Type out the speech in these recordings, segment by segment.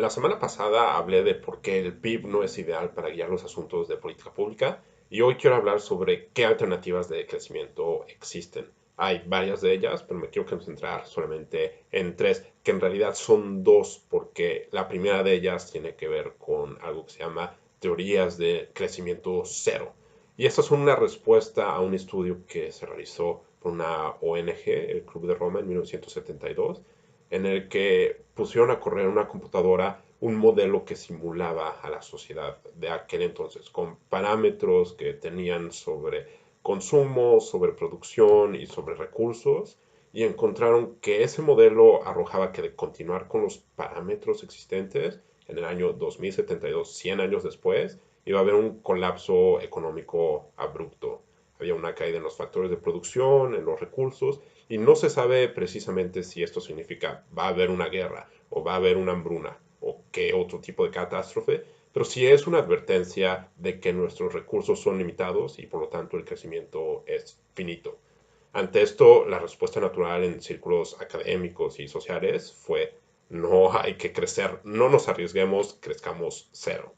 La semana pasada hablé de por qué el PIB no es ideal para guiar los asuntos de política pública y hoy quiero hablar sobre qué alternativas de crecimiento existen. Hay varias de ellas, pero me quiero concentrar solamente en tres, que en realidad son dos, porque la primera de ellas tiene que ver con algo que se llama teorías de crecimiento cero. Y esta es una respuesta a un estudio que se realizó por una ONG, el Club de Roma, en 1972, en el que pusieron a correr en una computadora un modelo que simulaba a la sociedad de aquel entonces, con parámetros que tenían sobre consumo, sobre producción y sobre recursos, y encontraron que ese modelo arrojaba que de continuar con los parámetros existentes en el año 2072, 100 años después, iba a haber un colapso económico abrupto. Había una caída en los factores de producción, en los recursos, y no se sabe precisamente si esto significa va a haber una guerra o va a haber una hambruna o qué otro tipo de catástrofe, pero sí es una advertencia de que nuestros recursos son limitados y por lo tanto el crecimiento es finito. Ante esto, la respuesta natural en círculos académicos y sociales fue no hay que crecer, no nos arriesguemos, crezcamos cero.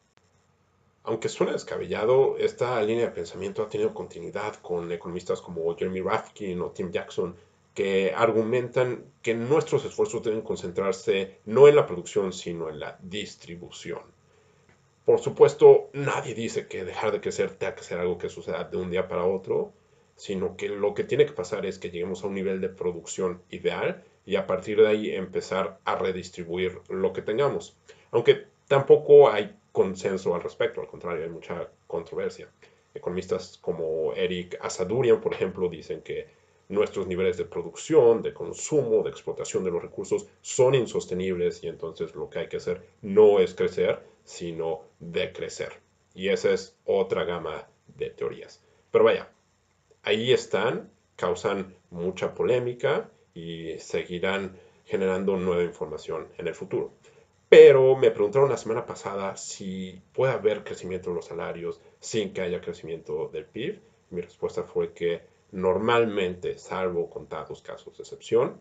Aunque suene descabellado, esta línea de pensamiento ha tenido continuidad con economistas como Jeremy Rafkin o Tim Jackson, que argumentan que nuestros esfuerzos deben concentrarse no en la producción, sino en la distribución. Por supuesto, nadie dice que dejar de crecer tenga que ser algo que suceda de un día para otro, sino que lo que tiene que pasar es que lleguemos a un nivel de producción ideal y a partir de ahí empezar a redistribuir lo que tengamos. Aunque tampoco hay consenso al respecto, al contrario, hay mucha controversia. Economistas como Eric Asadurian, por ejemplo, dicen que nuestros niveles de producción, de consumo, de explotación de los recursos son insostenibles y entonces lo que hay que hacer no es crecer, sino decrecer. Y esa es otra gama de teorías. Pero vaya, ahí están, causan mucha polémica y seguirán generando nueva información en el futuro. Pero me preguntaron la semana pasada si puede haber crecimiento de los salarios sin que haya crecimiento del PIB. Mi respuesta fue que normalmente, salvo contados casos de excepción,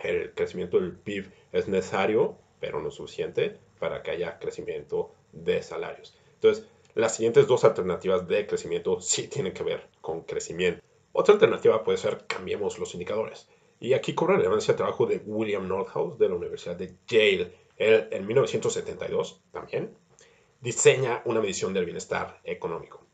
el crecimiento del PIB es necesario, pero no suficiente para que haya crecimiento de salarios. Entonces, las siguientes dos alternativas de crecimiento sí tienen que ver con crecimiento. Otra alternativa puede ser cambiemos los indicadores. Y aquí cobra relevancia el trabajo de William Nordhaus de la Universidad de Yale. Él, en 1972, también, diseña una medición del bienestar económico.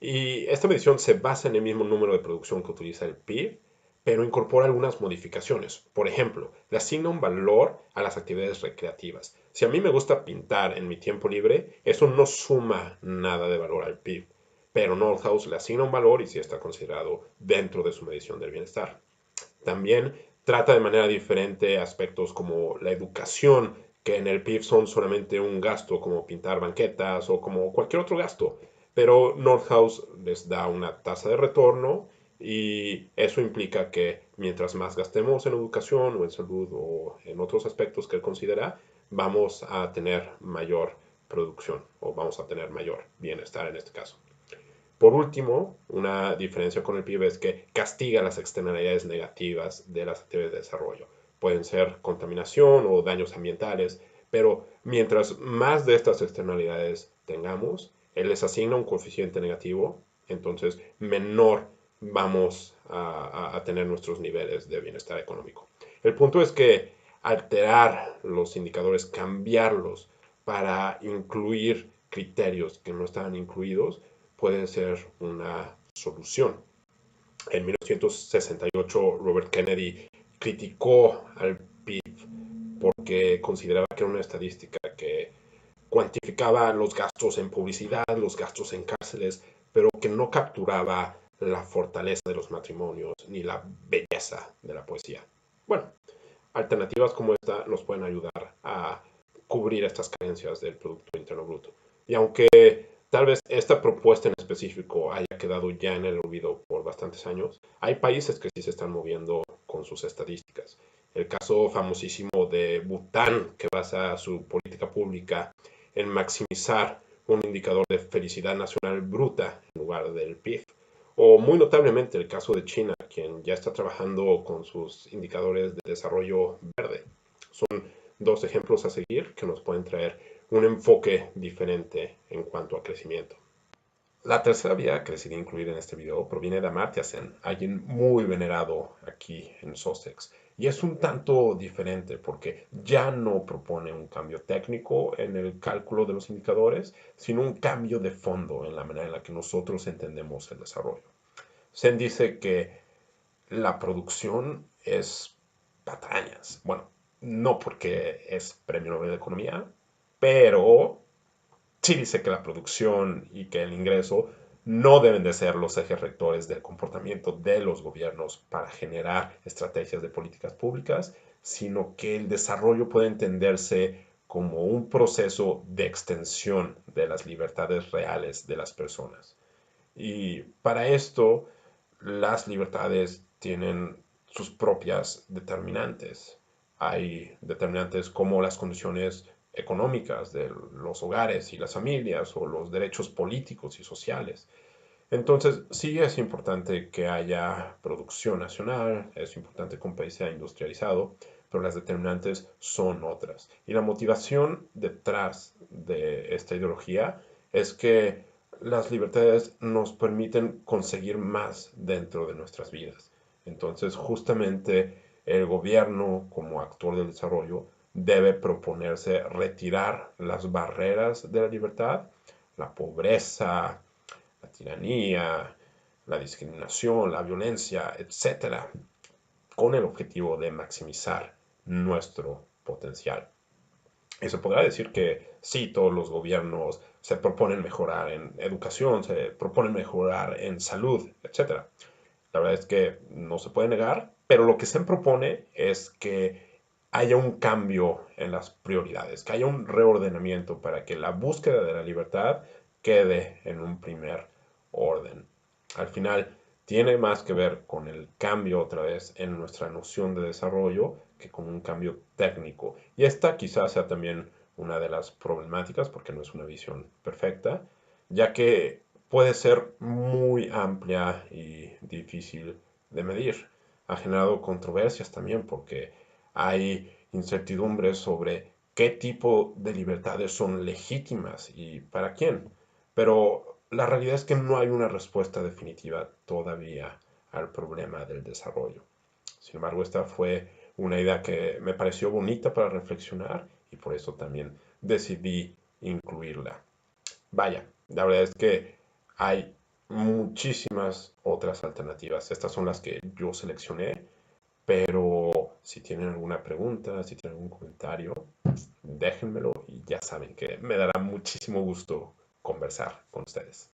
Y esta medición se basa en el mismo número de producción que utiliza el PIB, pero incorpora algunas modificaciones. Por ejemplo, le asigna un valor a las actividades recreativas. Si a mí me gusta pintar en mi tiempo libre, eso no suma nada de valor al PIB, pero Nordhaus le asigna un valor y sí está considerado dentro de su medición del bienestar. También trata de manera diferente aspectos como la educación, que en el PIB son solamente un gasto como pintar banquetas o como cualquier otro gasto, pero Nordhaus les da una tasa de retorno y eso implica que mientras más gastemos en educación o en salud o en otros aspectos que él considera, vamos a tener mayor producción o vamos a tener mayor bienestar en este caso. Por último, una diferencia con el PIB es que castiga las externalidades negativas de las actividades de desarrollo. Pueden ser contaminación o daños ambientales, pero mientras más de estas externalidades tengamos, él les asigna un coeficiente negativo, entonces menor vamos a tener nuestros niveles de bienestar económico. El punto es que alterar los indicadores, cambiarlos para incluir criterios que no estaban incluidos, puede ser una solución. En 1968, Robert Kennedy criticó al PIB porque consideraba que era una estadística que cuantificaba los gastos en publicidad, los gastos en cárceles, pero que no capturaba la fortaleza de los matrimonios ni la belleza de la poesía. Bueno, alternativas como esta nos pueden ayudar a cubrir estas carencias del Producto Interno Bruto. Y aunque tal vez esta propuesta en específico haya quedado ya en el olvido por bastantes años, hay países que sí se están moviendo con sus estadísticas. El caso famosísimo de Bután, que basa su política pública en maximizar un indicador de felicidad nacional bruta en lugar del PIB. O muy notablemente el caso de China, quien ya está trabajando con sus indicadores de desarrollo verde. Son dos ejemplos a seguir que nos pueden traer un enfoque diferente en cuanto a crecimiento. La tercera vía que decidí incluir en este video proviene de Amartya Sen, alguien muy venerado aquí en Sussex. Y es un tanto diferente porque ya no propone un cambio técnico en el cálculo de los indicadores, sino un cambio de fondo en la manera en la que nosotros entendemos el desarrollo. Sen dice que la producción es patrañas. Bueno, no porque es premio Nobel de Economía, pero sí dice que la producción y que el ingreso no deben de ser los ejes rectores del comportamiento de los gobiernos para generar estrategias de políticas públicas, sino que el desarrollo puede entenderse como un proceso de extensión de las libertades reales de las personas. Y para esto, las libertades tienen sus propias determinantes. Hay determinantes como las condiciones económicas de los hogares y las familias o los derechos políticos y sociales. Entonces, sí es importante que haya producción nacional, es importante que un país sea industrializado, pero las determinantes son otras. Y la motivación detrás de esta ideología es que las libertades nos permiten conseguir más dentro de nuestras vidas. Entonces, justamente el gobierno, como actor del desarrollo, debe proponerse retirar las barreras de la libertad, la pobreza, la tiranía, la discriminación, la violencia, etcétera, con el objetivo de maximizar nuestro potencial. Y se podrá decir que sí, todos los gobiernos se proponen mejorar en educación, se proponen mejorar en salud, etcétera. La verdad es que no se puede negar, pero lo que se propone es que haya un cambio en las prioridades, que haya un reordenamiento para que la búsqueda de la libertad quede en un primer orden. Al final, tiene más que ver con el cambio otra vez en nuestra noción de desarrollo que con un cambio técnico. Y esta quizás sea también una de las problemáticas, porque no es una visión perfecta, ya que puede ser muy amplia y difícil de medir. Ha generado controversias también porque hay incertidumbres sobre qué tipo de libertades son legítimas y para quién. Pero la realidad es que no hay una respuesta definitiva todavía al problema del desarrollo. Sin embargo, esta fue una idea que me pareció bonita para reflexionar y por eso también decidí incluirla. Vaya, la verdad es que hay muchísimas otras alternativas. Estas son las que yo seleccioné, pero si tienen alguna pregunta, si tienen algún comentario, déjenmelo y ya saben que me dará muchísimo gusto conversar con ustedes.